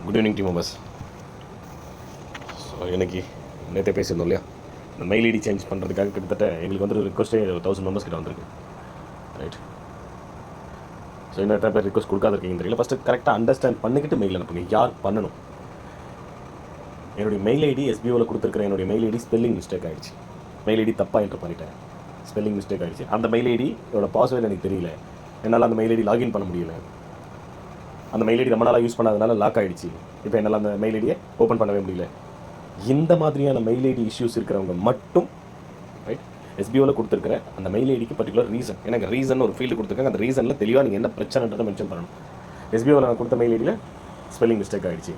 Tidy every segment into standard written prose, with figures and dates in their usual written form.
Good evening team members. So எனக்கு நேற்றே பேசியிருந்தோம் இல்லையா, இந்த மெயில் ஐடி சேஞ்ச் பண்ணுறதுக்காக கிட்டத்தட்ட எங்களுக்கு வந்து ரிக்வஸ்ட்டே 1000 மெம்பர்ஸ் கிட்ட வந்திருக்கு. ரைட். ஸோ இன்னும் எத்தனை பேர் ரிக்வஸ்ட் கொடுக்காதிருக்கீங்கன்னு தெரியல. ஃபஸ்ட்டு கரெக்டாக அண்டர்ஸ்டாண்ட் பண்ணிக்கிட்டு மெயில் அனுப்புங்க. யார் பண்ணணும்? என்னுடைய மெயில் ஐடி எஸ்பிஓவில் கொடுத்துருக்குற என்னுடைய மெயில் ஐடி ஸ்பெல்லிங் மிஸ்டேக் ஆகிடுச்சு. மெயில் ஐடி தப்பாக என்ட்ரு பண்ணிட்டேன், ஸ்பெல்லிங் மிஸ்டேக் ஆகிடுச்சு. அந்த மெயில் ஐடியோட பாஸ்வேர்டு எனக்கு தெரியல, என்னால் அந்த மெயில் ஐடி லாகின் பண்ண முடியல. அந்த மெயில் ஐடி ரொம்ப நாளாக யூஸ் பண்ணாதனால லாக் ஆகிடுச்சு. இப்போ என்னால் அந்த மெயில் ஐடியை ஓப்பன் பண்ணவே முடியல. இந்த மாதிரியான மெயில் ஐடி இஷ்யூஸ் இருக்கிறவங்க மட்டும் ரைட் எஸ்பிஓவில் கொடுத்துருக்கிற அந்த மெயில் ஐடிக்கு பர்டிகுலர் ரீசன், எனக்கு ரீசன் ஒரு ஃபீல்டு கொடுத்துருக்காங்க. அந்த ரீசனில் தெளிவாக நீங்கள் என்ன பிரச்சனைன்றதை மென்ஷன் பண்ணணும். எஸ்பிஓவில் நான் கொடுத்த மெயில் ஐடியில் ஸ்பெல்லிங் மிஸ்டேக் ஆகிடுச்சு,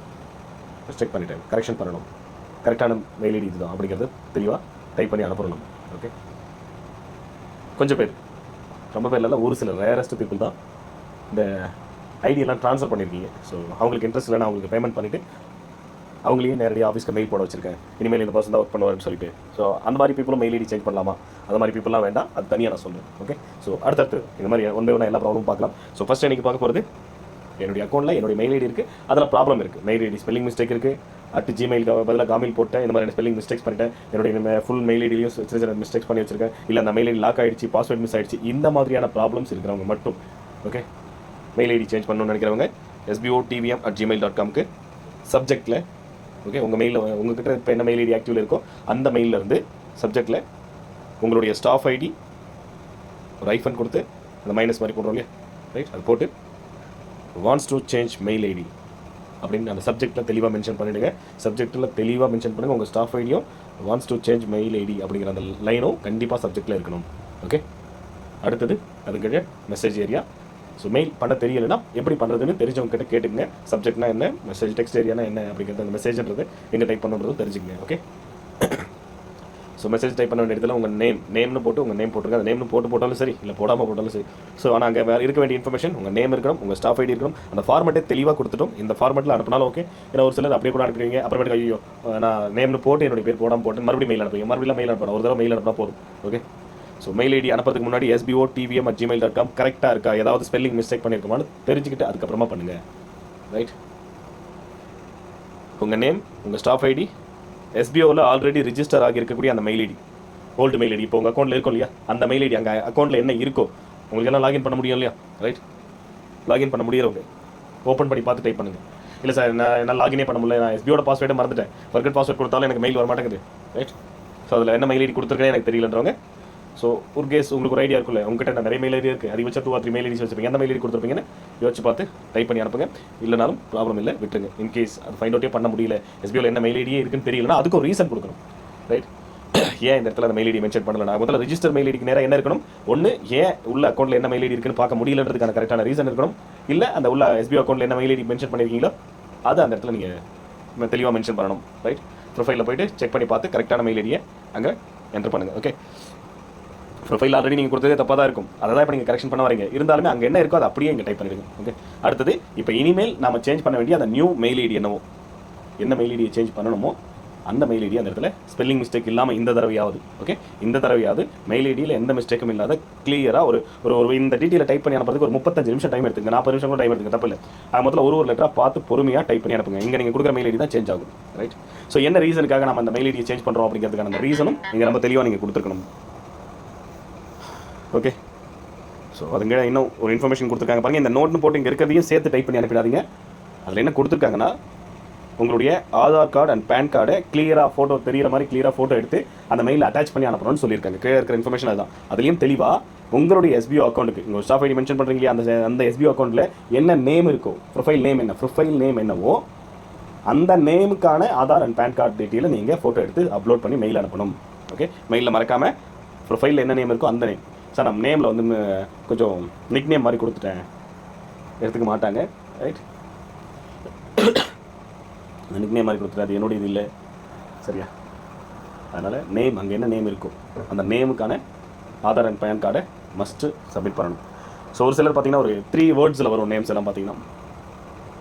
மிஸ்டேக் பண்ணிட்டேன், கரெக்ஷன் பண்ணணும், கரெக்டான மெயில் ஐடி இதுதான் அப்படிங்கிறது தெளிவாக டைப் பண்ணி அனுப்பணும். ஓகே, கொஞ்சம் பேர், ரொம்ப பேர் இல்லை, ஒரு சில ரேரஸ்ட் பீப்புள் தான் இந்த ஐடியெல்லாம் ட்ரான்ஸ்ஃபர் பண்ணியிருக்கீங்க. ஸோ அவங்களுக்கு இன்ட்ரெஸ்ட் இல்லைனா அவங்களுக்கு பேமெண்ட் பண்ணிவிட்டு அவங்களையும் நேரடியாக ஆஃபீஸ்க்கு மெயில் போட வச்சிருக்கேன், இனிமேல் இந்த பர்சன் தான் ஒர்க் பண்ணுவார்னு சொல்லிட்டு. ஸோ அந்த மாதிரி பீப்புளும் மெயில் ஐடி சேஞ்ச் பண்ணலாமா? அந்த மாதிரி பீப்புளெலாம் வேண்டாம், அது தனியாக நான் சொல்லுவேன். ஓகே, ஸோ அடுத்தடுத்து இந்த மாதிரி ஒன் பை ஒன்றா எல்லா ப்ராப்ளமும் பார்க்கலாம். ஸோ ஃபஸ்ட்டு எனக்கு பார்க்க போகிறது, என்னுடைய அக்கௌண்ட்டில் என்னுடைய மெயில் ஐடி இருக்குது, அதில் ப்ராப்ளம் இருக்குது. மெயில் ஐடி ஸ்பெல்லிங் மிஸ்டேக் இருக்குது, @gmail பதிலாக காமில் போட்டேன், இந்த மாதிரி ஸ்பெல்லிங் மிஸ்டேக்ஸ் பண்ணிட்டேன், என்னுடைய ஃபுல் மெயில் ஐடியும் சின்ன சின்ன மிஸ்டேக்ஸ் பண்ணி வச்சிருக்கேன், இல்லை அந்த மெயில் ஐடி லாக் ஆகிடுச்சு, பாஸ்வேர்ட் மிஸ் ஆகிடுச்சு. இந்த மாதிரியான ப்ராப்ளம்ஸ் இருக்கிறவங்க மட்டும் ஓகே மெயில் ஐடி சேஞ்ச் பண்ணணும்னு நினைக்கிறவங்க sbo.tvm@gmail.com சப்ஜெக்டில் ஓகே உங்கள் மெயிலில் உங்கள்கிட்ட இப்போ என்ன மெயில் ஐடி ஆக்டிவில் இருக்கோ அந்த மெயிலில் இருந்து சப்ஜெக்டில் உங்களுடைய ஸ்டாஃப் ஐடி ஒரு ஐஃபன் கொடுத்து அந்த மைனஸ் மாதிரி போடுறோம் இல்லையா, ரைட், அது போட்டு wants to change mail ID அப்படின்னு அந்த சப்ஜெக்டில் தெளிவாக மென்ஷன் பண்ணிவிடுங்க. சப்ஜெக்டில் தெளிவாக மென்ஷன் பண்ணுங்கள். உங்கள் ஸ்டாஃப் ஐடியும் wants to change mail ID அப்படிங்கிற அந்த லைனும் கண்டிப்பாக சப்ஜெக்டில் இருக்கணும். ஓகே, அடுத்தது அதுக்கு மெசேஜ் ஏரியா. ஸோ மெயில் பண்ண தெரியலைன்னா எப்படி பண்ணுறதுன்னு தெரிஞ்சவங்க கிட்ட கேட்டுங்க. சப்ஜெக்ட்னா என்ன, மெசேஜ் டெக்ஸ்ட் ஏரியானா என்ன அப்படிங்கிறது, அந்த மெசேஜ்ன்றது எங்கே டைப் பண்ணுறது தெரிஞ்சுக்கங்க. ஓகே, ஸோ மெசேஜ் டைப் பண்ண வேண்டிய இடத்துல உங்கள் நேம்னு போட்டு உங்கள் நேம் போட்டுருங்க. அந்த நேம்னு போட்டாலும் சரி, இல்லை போடாமல் போட்டாலும் சரி. ஸோ ஆனால் அங்கே வேறு இருக்க வேண்டிய இன்ஃபர்மேஷன் உங்கள் நேம் இருக்கணும், உங்கள் ஸ்டாஃப் ஐடி இருக்கணும். அந்த ஃபார்மெட்டே தெளிவாக கொடுத்துட்டோம். இந்த ஃபார்மெட்டில் அனுப்பினாலும் ஓகே. ஏன்னா ஒரு சிலர் அப்படியே கூட அனுப்பிடுவீங்க, அப்புறமேட்டு ஐயோ நான் நேம்னு போட்டு என்னுடைய பேர் போடாமல் போட்டு மறுபடியும் மெயில் அனுப்புவீங்க. மறுபடியும் மெயில் அனுப்பணும், ஒரு தடவை மெயில் அனுப்பினா போதும். ஓகே, ஸோ மெயில் ஐடி அனுப்புறதுக்கு முன்னாடி sbo.tvm@gmail.com கரெக்டாக இருக்கா, ஏதாவது ஸ்பெல்லிங் மிஸ்டேக் பண்ணியிருக்கோமான்னு தெரிஞ்சுக்கிட்டு அதுக்கப்புறமா பண்ணுங்கள். ரைட், உங்கள் நேம், உங்கள் ஸ்டாஃப் ஐடி, எஸ்பிஓவில் ஆல்ரெடி ரிஜிஸ்டர் ஆகியிருக்கக்கூடிய அந்த mail ID, old mail ID, இப்போ உங்கள் அக்கௌண்ட்டில் இருக்கும் இல்லையா, அந்த மெயில் ஐடி அங்கே அக்கௌண்ட்டில் என்ன இருக்கோ உங்களுக்கு எல்லாம் லாகின் பண்ண முடியும் இல்லையா, ரைட், லாகின் பண்ண முடியறவங்க ஓப்பன் பண்ணி பார்த்து டைப் பண்ணுங்கள். இல்லை சார் நான் லாகினே பண்ண முடியல, நான் எஸ்பிஓட பாஸ்வேர்டை மறந்துட்டேன், ஃபர்கட் பாஸ்வேர்ட் கொடுத்தாலும் எனக்கு மெயில் வர மாட்டேங்குது, ரைட். ஸோ அதில் என்ன மெயில் ஐடி கொடுத்துருக்கேன் எனக்கு தெரியலன்றவங்க, ஸோ ஒரு கேஸ் உங்களுக்கு ஒரு ஐடியா இருக்குல்ல, உங்ககிட்ட நிறைய மெயில் ஐடி இருக்குது, அதிகபட்சம் 2 or 3 மெயில் ஐடிஸ் வச்சுருப்பீங்க, எந்த மெயில் ஐடி கொடுத்துருப்பீங்கன்னு யோசிச்சு பார்த்து டைப் பண்ணி அனுப்புங்க. இல்லைனாலும் ப்ராப்ளம் இல்லை, விட்டுருங்க. இன்கேஸ் அது ஃபைண்ட் அவுட்டே பண்ண முடியல, எஸ்பிஓவில் என்ன மெயில் ஐடியே இருக்குன்னு தெரியலனா அதுக்கு ஒரு ரீசன் கொடுக்கணும். ரைட், ஏன் இந்த இடத்துல அந்த மெயில் ஐடி மென்ஷன் பண்ணல, நான் முதல்ல ரிஜிஸ்டர் மெயில் ஐடிக்கு நேராக என்ன இருக்கணும், ஒன்று ஏன் உள்ள அக்கௌண்ட்டில் என்ன மெயில் ஐடி இருக்குன்னு பார்க்க முடியலன்றதுக்கான கரெக்டான ரீசன் இருக்கணும். இல்லை அந்த உள்ள எஸ்பிஓ அக்கௌண்ட்டில் என்ன மெயில் ஐடி மென்ஷன் பண்ணியிருக்கீங்களோ அது அந்த இடத்துல நீங்கள் தெளிவாக மென்ஷன் பண்ணணும். ரைட், ப்ரொஃபைலில் போய்ட்டு செக் பண்ணி பார்த்து கரெக்டான மெயில் ஐடியை அங்கே என்டர் பண்ணுங்கள். ஓகே, ப்ரொஃபைல் ஆல்ரெடி நீங்கள் கொடுத்ததே தப்பாக தான் இருக்கும், அதை தான் இப்போ நீங்கள் கரெக்ஷன் பண்ண வரீங்க. இருந்தாலுமே அங்கே என்ன இருக்கோ அதை அப்படியே இங்கே டைப் பண்ணிடுங்க. ஓகே, அடுத்தது இப்போ இனிமேல் நம்ம சேஞ்ச் பண்ண வேண்டிய அந்த நியூ மெயில் ஐடி என்னவோ, என்ன மெயில் ஐடியை சேஞ்ச் பண்ணணுமோ அந்த மெயில் ஐடி அந்த இடத்துல ஸ்பெல்லிங் மிஸ்டேக் இல்லாமல் இந்த தடவையாவது ஓகே, இந்த தடவையாவது மெயில் ஐடியில் எந்த மிஸ்டேக்கும் இல்லாத கிளியராக ஒரு இந்த டீட்டெயிலை டைப் பண்ணி அனுப்புறதுக்கு ஒரு 35 நிமிஷம் டைம் எடுத்துங்க, 40 நிமிஷம் கூட டைம் எடுத்துங்க, தப்பு இல்லை. அது முதல்ல ஒரு லெட்டராக பார்த்து பொறுமையாக டைப் பண்ணி அனுப்புங்க. இங்கே நீங்கள் கொடுக்குற மெயில் ஐடி தான் சேஞ்ச் ஆகும். ரைட், ஸோ என்ன ரீசனுக்காக நம்ம அந்த மெயில் ஐடியை சேஞ்ச் பண்ணுறோம் அப்படிங்கிறதுக்கான அந்த ரீசனும் நீங்கள் ரொம்ப தெளிவாக நீங்கள் கொடுத்துருக்கணும். ஓகே, ஸோ அதுங்க இன்னும் ஒரு இன்ஃபர்மேஷன் கொடுத்துருக்காங்க பாருங்கள். இந்த நோட்னு போட்டு இங்கே இருக்கிறதையும் சேர்த்து டைப் பண்ணி அனுப்பிடாதீங்க. அதில் என்ன கொடுத்துருக்காங்கன்னா, உங்களுடைய ஆதார் கார்டு அண்ட் பேன் கார்டை கிளியராக ஃபோட்டோ தெரிகிற மாதிரி கிளியராக ஃபோட்டோ எடுத்து அந்த மெயிலில் அட்டாச் பண்ணி அனுப்பணும்னு சொல்லியிருக்காங்க. கீழே இருக்கிற இன்ஃபர்மேஷன் அதுதான். அதுலேயும் தெளிவாக உங்களுடைய எஸ்பிஓ அக்கௌண்ட்டுக்கு உங்கள் ஸ்டாஃப் ஐடி மென்ஷன் பண்ணுறீங்க, அந்த எஸ்பிஓ அக்கௌண்ட்டில் என்ன நேம் இருக்கோ, ப்ரொஃபைல் நேம் என்னவோ அந்த நேமுக்கான ஆதார் அண்ட் பேன் கார்டு டீட்டெயிலை நீங்கள் ஃபோட்டோ எடுத்து அப்லோட் பண்ணி மெயில் அனுப்பணும். ஓகே, மெயிலில் மறக்காமல் ப்ரொஃபைலில் என்ன நேம் இருக்கோ அந்த நேம். சார் நம்ம நேமில் வந்து கொஞ்சம் நிக் நேம் மாதிரி கொடுத்துட்டேன், எடுத்துக்க மாட்டாங்க. ரைட், நிக் நேம் மாதிரி கொடுத்துட்டேன், அது என்னோட இது இல்லை, சரியா? அதனால் நேம், அங்கே என்ன நேம் இருக்கோ அந்த நேமுக்கான ஆதார் அண்ட் பேன் கார்டை மஸ்ட்டு சப்மிட் பண்ணணும். ஸோ ஒரு சிலர் பார்த்தீங்கன்னா ஒரு 3 வேர்ட்ஸில் வரும் நேம்ஸ் எல்லாம் பார்த்தீங்கன்னா,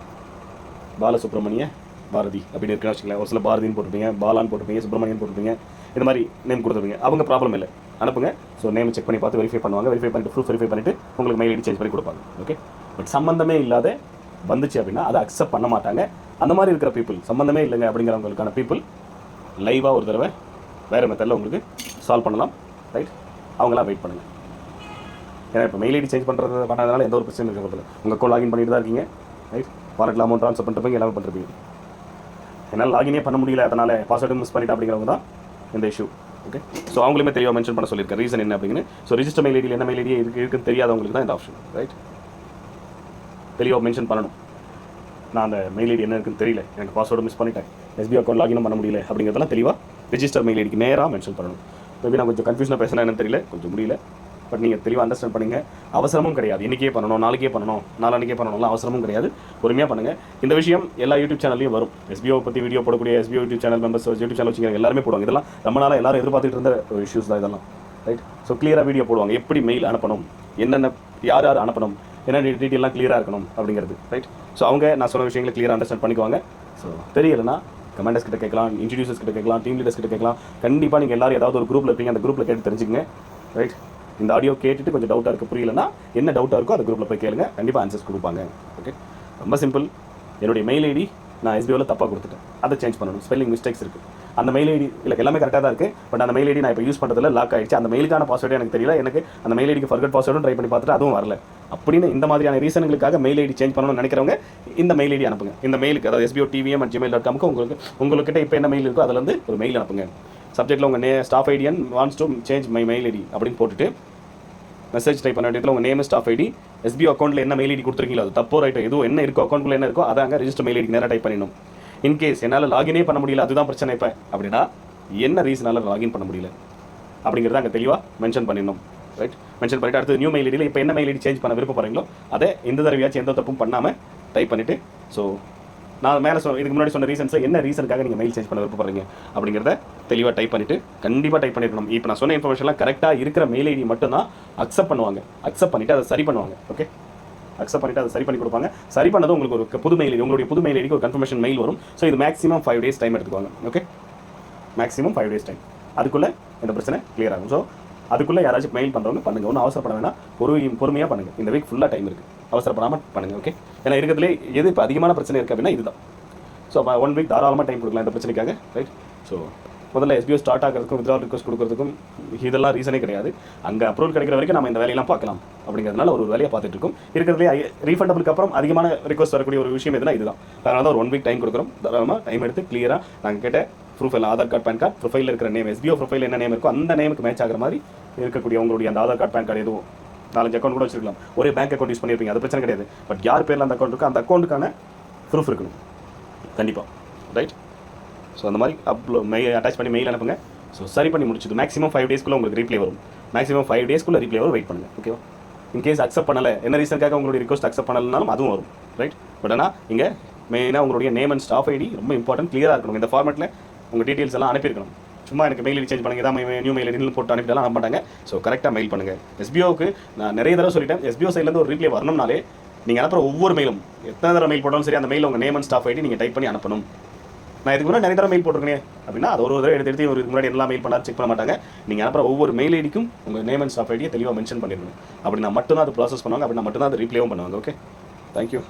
பாலசுப்ரமணிய பாரதி அப்படின்னு இருக்குன்னு வச்சுக்கலாம். ஒரு சில பாரதின்னு போட்டிருப்பீங்க, பாலான்னு போட்டிருப்பீங்க, சுப்ரமணியன் போட்டிருப்பீங்க, இந்த மாதிரி நேம் கொடுத்துருப்பீங்க. அவங்க ப்ராப்ளம் இல்லை, அனுப்புங்க. ஸோ நேம் செக் பண்ணி பார்த்து வெரிஃபை பண்ணுவாங்க. வெரிஃபை பண்ணிட்டு ப்ரூஃப் வெரிஃபை பண்ணிவிட்டு உங்களுக்கு மெயில் ஐடி சேஞ்ச் பண்ணி கொடுப்பாங்க. ஓகே, பட் சம்மந்தமே இல்லாத வந்துச்சு அப்படின்னா அதை அக்செப்ட் பண்ண மாட்டாங்க. அந்த மாதிரி இருக்கிற பீப்புள், சம்மந்தமே இல்லைங்க அப்படிங்கிறவங்களுக்கான பீப்புள் லைவாக ஒரு தடவை வேறு மெத்தடில் உங்களுக்கு சால்வ் பண்ணலாம். ரைட், அவங்களாம் வெயிட் பண்ணுங்கள். ஏன்னா இப்போ மெயில் ஐடி சேஞ்ச் பண்ணதுனால எந்த ஒரு பிரச்சனையும் இருக்கிறதில்ல. உங்கள் அக்கௌண்ட் லாகின் பண்ணிட்டு தான் இருக்கீங்க. ரைட், வாரத்தில் அமௌண்ட் ட்ரான்ஸ்ஃபர் பண்ணிருப்பீங்க, எல்லாமே பண்ணிருப்பீங்க. என்னால் லாகினே பண்ண முடியல, அதனால் பாஸ்வேர்டு மிஸ் பண்ணிட்டேன் அப்படிங்கிறவங்க தான் இந்த இஷ்யூ. ஓகே, ஸோ அவங்களுமே தெளிவாக மென்ஷன் பண்ண சொல்லியிருக்கேன் ரீசன் என்ன அப்படின்னு. ஸோ ரிஜிஸ்டர் மெயில் ஐடியில் என்ன மெயில் ஐடி இருக்குன்னு தெரியாதவங்களுக்கு தான் இந்த ஆப்ஷன். ரைட், தெளிவாக மென்ஷன் பண்ணணும். நான் அந்த மெயில் ஐடி என்ன இருக்குன்னு தெரியல, எனக்கு பாஸ்வேர்டு மிஸ் பண்ணிட்டேன், எஸ்பி அக்கௌண்ட் லாகினும் பண்ண முடியல அப்படிங்கிறதெல்லாம் தெளிவாக ரிஜிஸ்டர் மெயில் ஐடிக்கு நேராக மென்ஷன் பண்ணணும். மேபி நான் கொஞ்சம் கன்ஃபியூஷனாக பேசினா என்னன்னு தெரியல, கொஞ்சம் முடியல. பட் நீங்கள் தெளிவாக அண்டர்ஸ்டாண்ட் பண்ணுங்கள். அவசரமும் கிடையாது, இன்றைக்கே பண்ணணும், நாளைக்கே பண்ணணும், நாளானிக்கே பண்ணணும்லாம் அவசரமும் கிடையாது. பொறுமையாக பண்ணுங்கள். இந்த விஷயம் எல்லா யூடியூப் சேனல்லையும் வரும். எஸ்பிஓ பற்றி வீடியோ போடக்கூடிய SPO YouTube channel members, YouTube channel வச்சுங்க எல்லாருமே போடுவாங்க. இதெல்லாம் ரொம்ப நாளாக எல்லாரும் எதிர்பார்த்துட்டு இருந்த ஒரு இஷ்யூஸ் தான் இதெல்லாம். ரைட், ஸோ கிளியராக வீடியோ போடுவாங்க, எப்படி மெயில் அனுப்பணும், என்னென்ன யார் யார் அனுப்பணும், என்ன டீட்டெயிலாம் கிளியராக இருக்கணும் அப்படிங்கிறது. ரைட், ஸோ அவங்க நான் சொன்ன விஷயங்களை கிளியராக அண்டர்ஸ்டாண்ட் பண்ணிக்குவாங்க. ஸோ தெரியலைன்னா கமெண்டர்ஸ் கிட்ட கேட்கலாம், இன்ட்ரடியூசர்ஸ் கிட்ட கேட்கலாம், டீம் லீடர்ஸ் கிட்ட கேட்கலாம். கண்டிப்பாக நீங்கள் எல்லாரும் ஏதாவது ஒரு குரூப்பில் இருப்பீங்க, அந்த குரூப்பில் கேட்டு தெரிஞ்சுக்கங்க. ரைட், இந்த ஆடியோ கேட்டுட்டு கொஞ்சம் டவுட்டாக இருக்குது, புரியலன்னா என்ன டவுட்டாக இருக்கோ அந்த குரூப்பில் போய் கேளுங்க, கண்டிப்பாக ஆன்சர்ஸ் கொடுப்பாங்க. ஓகே, ரொம்ப சிம்பிள். என்னுடைய மெயில் ஐடி நான் எஸ்பிஓவில் தப்பாக கொடுத்துட்டேன், அதை சேஞ்ச் பண்ணணும். ஸ்பெல்லிங் மிஸ்டேக்ஸ் இருக்குது. அந்த மெயில் ஐடி இல்லை, எல்லாமே கரெக்டாக தான் இருக்குது. பட் அந்த மெயில் ஐடி நான் இப்போ யூஸ் பண்ணுறதுல லாக் ஆகிடுச்சு. அந்த மெயிலுக்கான பாஸ்வேர்டு எனக்கு தெரியல. எனக்கு அந்த மெயில் ஐடிக்கு ஃபர்கட் பாஸ்வேர்டும் ட்ரை பண்ணி பார்த்துட்டு அதுவும் வரல. அப்படின்னு இந்த மாதிரியான ரீசனுங்களுக்காக மெயில் ஐடி சேஞ்ச் பண்ணணும்னு நினைக்கிறவங்க இந்த மெயில் ஐடி அனுப்புங்க. இந்த மெயிலுக்கு, அதாவது sbo.tvm@gmail.com உங்கள்கிட்ட இப்போ என்ன மெயில் இருக்கோ அதுலேருந்து ஒரு மெயில் அனுப்புங்க. சப்ஜெக்ட்டில் உங்கள் staff ID and wants to change my mail ID அப்படின்னு போட்டுட்டு மெசேஜ் டைப் பண்ண வேண்டியதில் உங்கள் நேம், ஸ்டாஃப் ஐடி, எஸ்பிஓ அக்கௌண்ட்டில் என்ன மெயில் ஐடி கொடுத்துருக்கீங்களோ அது தப்போ ரைட்டோ எதுவும் என்ன இருக்கோ அக்கௌண்ட்டில் என்ன இருக்கோ அதை அங்கே ரிஜிஸ்டர் மெயில் ஐடிக்கு நேராக டைப் பண்ணிடணும். இன்கேஸ் என்னால் லாகினே பண்ண முடியல, அதுதான் பிரச்சனை இப்போ அப்படின்னா என்ன ரீசனால் லாகின் பண்ண முடியல அப்படிங்கிறத அங்கே தெளிவாக மென்ஷன் பண்ணிடணும். ரைட், மென்ஷன் பண்ணிவிட்டு அடுத்து நியூ மெயில் ஐடியில் இப்போ என்ன மெயில் ஐடி சேஞ்ச் பண்ண விருப்பப்படுறீங்களோ அதை இந்த தடவையாச்சும் எந்த தப்பும் பண்ணாமல் டைப் பண்ணிவிட்டு, ஸோ நான் மேலே இதுக்கு முன்னாடி சொன்ன ரீசன்ஸில் என்ன ரீசனுக்காக நீங்கள் மெயில் சேஞ்ச் பண்ண விருப்பப்படுறீங்க அப்படிங்கிறத தெளிவாக டைப் பண்ணிவிட்டு கண்டிப்பாக டைப் பண்ணிடணும். இப்போ நான் சொன்ன இன்ஃபர்மேஷன்லாம் கரெக்டாக இருக்கிற மெயில் ஐடி மட்டும் தான் அக்செப்ட் பண்ணுவாங்க. அக்செப்ட் பண்ணிவிட்டு அதை சரி பண்ணுவாங்க. ஓகே, அக்செப்ட் பண்ணிவிட்டு அதை சரி பண்ணி கொடுப்பாங்க. சரி பண்ணதும் உங்களுக்கு ஒரு புது மெயில் ஐடி, உங்களுடைய புது மெயில் ஐடிக்கு ஒரு கன்ஃபர்மேஷன் மெயில் வரும். ஸோ இது மேக்ஸிமம் 5 days டைம் எடுத்துக்குவாங்க. Okay, maximum 5 days time. அதுக்குள்ளே இந்த பிரச்சனை கிளியர் ஆகும். ஸோ அதுக்குள்ளே யாராச்சும் மெயில் பண்ணுறவங்க பண்ணுங்கள், ஒன்றும் அவசரப்பட வேணாம், பொறுமையாக பண்ணுங்கள். இந்த வீக் ஃபுல்லாக டைம் இருக்குது, அவசரப்படாமல் பண்ணுங்கள். ஓகே, ஏன்னா இருக்கிறதுலே எது இப்போ அதிகமான பிரச்சனை இருக்குது அப்படின்னா இதுதான். ஸோ 1 week தாராளமாக டைம் கொடுக்கலாம் இந்த பிரச்சனைக்காக. ரைட், ஸோ முதல்ல எஸ்பிஓ ஸ்டார்ட் ஆகிறதுக்கும் வித்ட்ராவல் ரிக்வஸ்ட் கொடுக்குறதுக்கும் இதெல்லாம் ரீசனே கிடையாது. அங்கே அப்ரூவல் கிடைக்கிற வரைக்கும் நம்ம இந்த வேலையெல்லாம் பார்க்கலாம் அப்படிங்கிறதுனால ஒரு வேலையை பார்த்துட்டு இருக்கோம். இருக்கிறதுலே ரீஃபண்டபிளுக்கு அப்புறம் அதிகமான ரிக்வஸ்ட் வரக்கூடிய ஒரு விஷயம் எதுனா இதுதான். அதனால தான் ஒரு 1 week டைம் கொடுக்குறோம். தாராளமாக டைம் எடுத்து கிளியராக நாங்கள் கேட்ட ப்ரூஃபைல், ஆதார் கார்டு, பேன் கார்டு, ப்ரொஃபைலில் இருக்கிற நேம், எஸ்பிஓ ப்ரொஃபைல் என்ன நேம் இருக்கோ அந்த நேமுக்கு மேட்ச் ஆகிற மாதிரி இருக்கக்கூடிய உங்களுடைய அந்த ஆதார் கார்டு, பேன் கார்டு எதுவும் 4-5 அக்கௌண்ட் கூட வச்சிருக்கலாம். ஒரே பேங்க் அக்கௌண்ட் யூஸ் பண்ணியிருப்பீங்க, அது பிரச்சனை கிடையாது. பட் யார் பேரில் அந்த அக்கௌண்ட் இருக்கோ அந்த அக்கௌண்ட்டுக்கான ப்ரூஃப் இருக்கணும் கண்டிப்பாக. ரைட், ஸோ அந்த மாதிரி அட்டாச் பண்ணி மெயில் அனுப்புங்க. ஸோ சரி பண்ணி முடிச்சது மேக்ஸிமம் 5 days உங்களுக்கு ரீப்ளே வரும். மேக்ஸிமம் 5 days ரீப்ளே வரும். வெயிட் பண்ணுங்கள். ஓகேவா, இன்கேஸ் அக்செப்ட் பண்ணலை, என்ன ரீசனுக்காக உங்களுடைய ரிக்வஸ்ட் அக்செப்ட் பண்ணலனாலும் அதுவும் வரும். ரைட், பட் ஆனால் இங்கே மெயினாக உங்களுடைய நேம் அண்ட் ஸ்டாஃப் ஐடி ரொம்ப இம்பார்ட்டன்ட், கிளியராக இருக்கணும். இந்த ஃபார்மேட்டில் உங்கள் டீட்டெயில்ஸ் எல்லாம் அனுப்பியிருக்கணும். சும்மா எனக்கு மெயில் ஐடி சேஞ்ச் பண்ணுங்க, தான் நியூ மெயில் ஐடி போட்டு அனுப்பிட்டாலும் அனுப்ப மாட்டாங்க. ஸோ கரெக்டாக மெயில் பண்ணுங்கள். எஸ்பிஓக்கு நான் நிறைய தடவை சொல்லிட்டேன், எஸ்பிஓ சைட்லேருந்து ஒரு ரீப்ளே வரணும்னாலே நீங்கள் அனுப்புகிற ஒவ்வொரு மெயிலும் எத்தனை தடவை மெயில் போட்டாலும் சரி அந்த மெயில் உங்கள் நேம் அண்ட் ஸ்டாஃப் ஐடி நீங்கள் டைப் பண்ணி அனுப்பணும். நான் இதுக்கு முன்னாடி நிறைய தடவை மெயில் போட்டிருக்கேன் அப்படின்னா அது ஒரு தடவை எடுத்து ஒரு முன்னாடி எல்லாம் மெயில் பண்ணாலும் செக் பண்ண மாட்டாங்க. நீங்கள் அனுப்புகிற ஒவ்வொரு மெயில் ஐடிக்கும் உங்கள் நேம் அண்ட் ஸ்டாஃப் ஐடியை தெளிவாக மென்ஷன் பண்ணிடணும். அப்படின்னா மட்டும்தான் அது ப்ராசஸ் பண்ணுவாங்க, அப்படின்னா மட்டும்தான் அது ரீப்ளேவும் பண்ணுவாங்க. Okay, thank you.